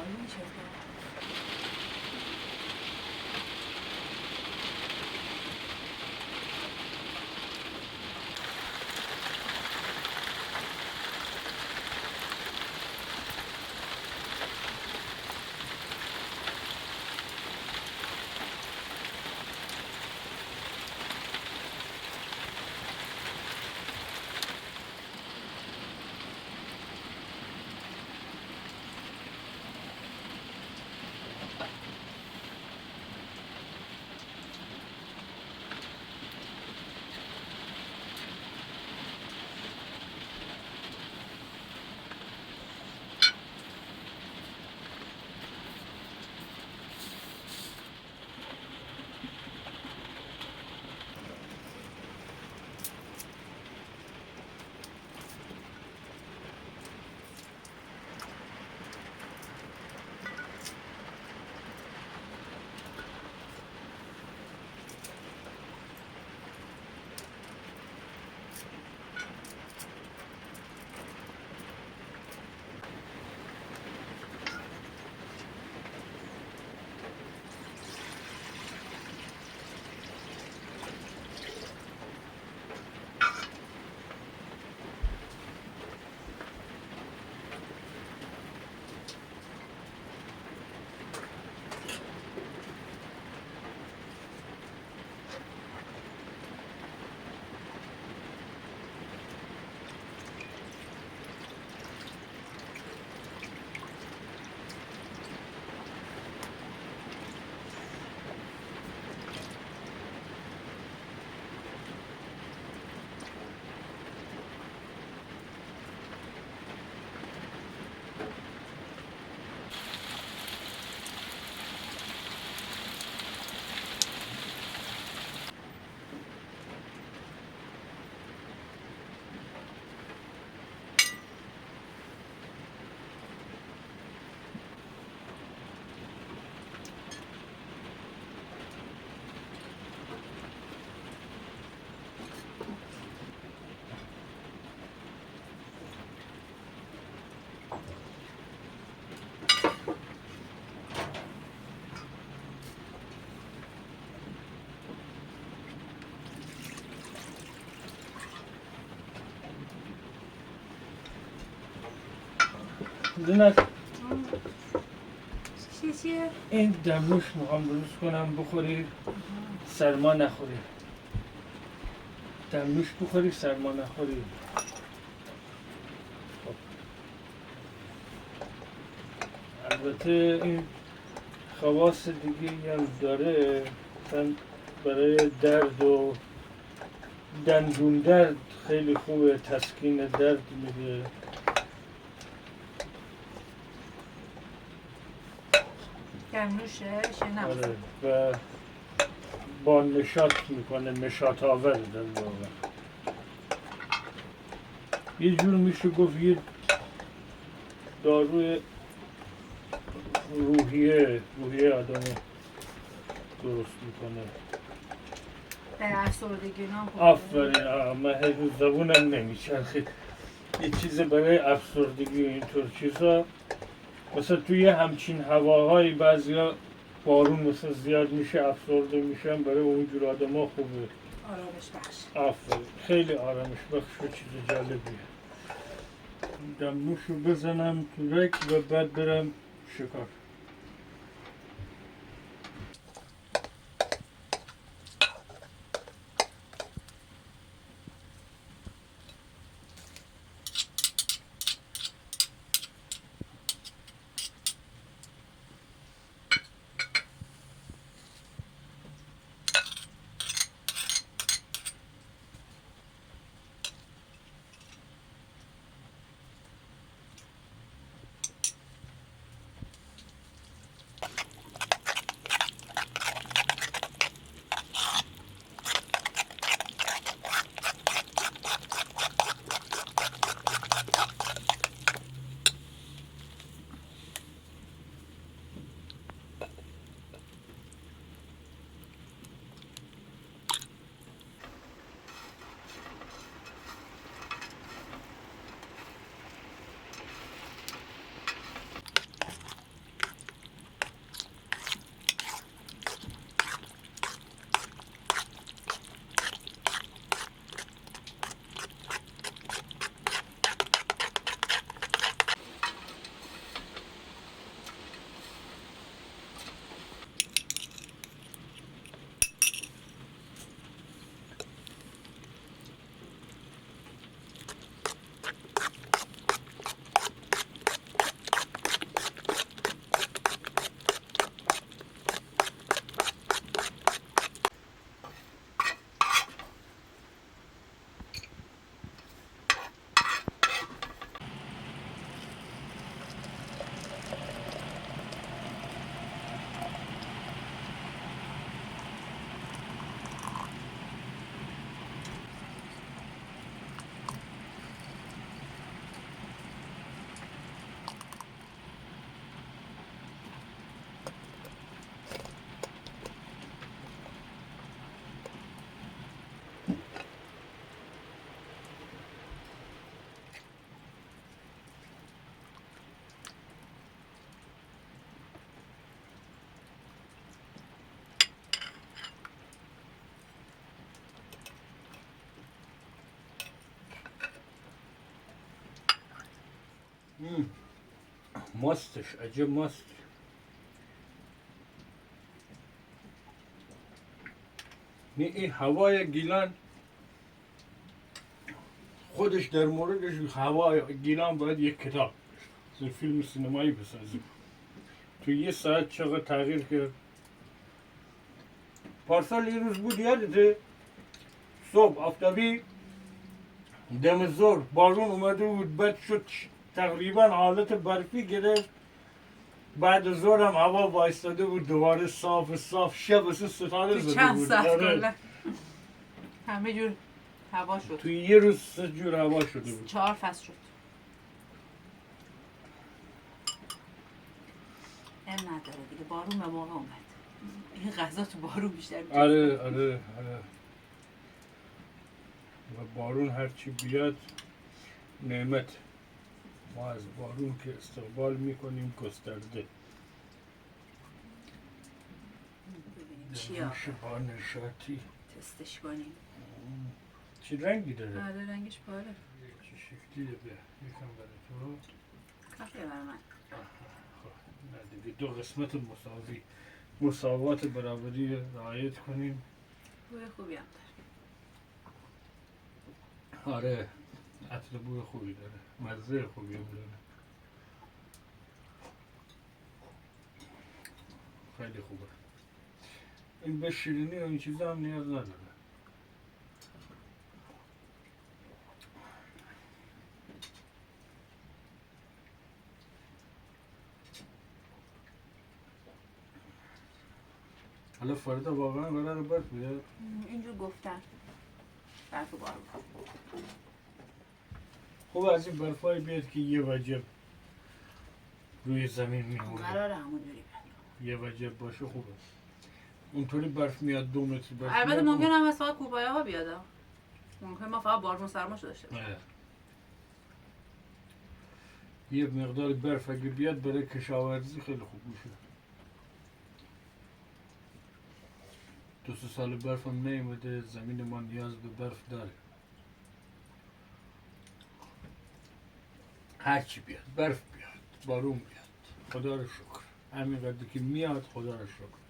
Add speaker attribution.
Speaker 1: آروم شد.
Speaker 2: زینت
Speaker 1: چیه؟
Speaker 2: این دمنوش میخوام درست کنم بخوری سرما نخوری. دمنوش بخوری سرما نخوری. خب. البته این خواص دیگه هم داره، مثلا برای درد و دندون درد خیلی خوبه، تسکین درد میده.
Speaker 1: گرموشه شنم.
Speaker 2: آره و با نشاط میکنه، نشاط آور در واقع. یه جور میشه گفت یه داروی روحیه آدمو درست میکنه.
Speaker 1: در افسردگی نام خوبه.
Speaker 2: آفرین، من هنوز زبونم نمیچرخه. یه چیز برای افسردگی و اینطور چیزا، مثلا توی همچین هواهایی بعضیا بارون مثلا زیاد میشه افسرده میشن، برای اونجور آدم ها خوبه.
Speaker 1: آرامش بخش.
Speaker 2: آفرین، خیلی آرامش بخش و چیز جالبیه. دمنوشو بزنم تو رک و بعد برم شکار. ماستش عجب ماست. این هوای گیلان خودش در موردش هوای گیلان باید یک کتاب فیلم سینمایی بسازیم. تو یه ساعت چقدر تغییر کرد. پارسال یه روز بود یادته صبح آفتابی دم ظهر بارون اومده بود، بعد شد تقریبا حالت برفی گرفت، بعد ظهر هم هوا وایستاده بود دوباره صاف شب واسه ستاره
Speaker 1: تو
Speaker 2: زده
Speaker 1: چند
Speaker 2: بود.
Speaker 1: ساعت
Speaker 2: آره.
Speaker 1: کلا همه جور هوا شد.
Speaker 2: تو یه روز 3 جور هوا شده بود.
Speaker 1: 4 فصل شد. ام نداره دیگه، بارون به موقع اومد. این غذا تو بارون بیشتر میشه.
Speaker 2: آره. و بارون هرچی بیاد نعمت. ما از بارون که استقبال میکنیم گسترده.
Speaker 1: ببینیم چی آقا
Speaker 2: شبا نشاطی.
Speaker 1: تستش کنیم.
Speaker 2: چه رنگی داره؟
Speaker 1: آره رنگش پاره.
Speaker 2: چه شکلی ده؟ یکم برای تو.
Speaker 1: کافیه برای من.
Speaker 2: نه دیگه دو قسمت مساوات برابری رعایت کنیم.
Speaker 1: بوی خوبی هم داره.
Speaker 2: آره عطر بوی خوبی داره، مزه خوبی هم داره. خیلی خوبه. این به شیرینی و این چیزا هم نیاز نداره. حالا فردا واقعا قراره برف بیاد؟
Speaker 1: اینجور گفتن برف بارون.
Speaker 2: خوب از این برفای بیاد که یه وجب روی زمین میمونه.
Speaker 1: قراره همونجوری بیاد.
Speaker 2: یه وجب باشه خوبه. اونطوری برف میاد 2 متر برف
Speaker 1: البته
Speaker 2: میاد.
Speaker 1: ممکن هم از فقط کوبایه ها بیاد. ممکن ما فقط بارون سرماشو داشته باشیم.
Speaker 2: آره. یه مقدار برف اگه بیاد برای کشاورزی خیلی خوب میشه. 2-3 سال برف هم نیومده، زمین ما نیاز به برف داره. هرچی بیاد، برف بیاد، بارون بیاد، خدا رو شکر. همین قدر که میاد خدا رو شکر.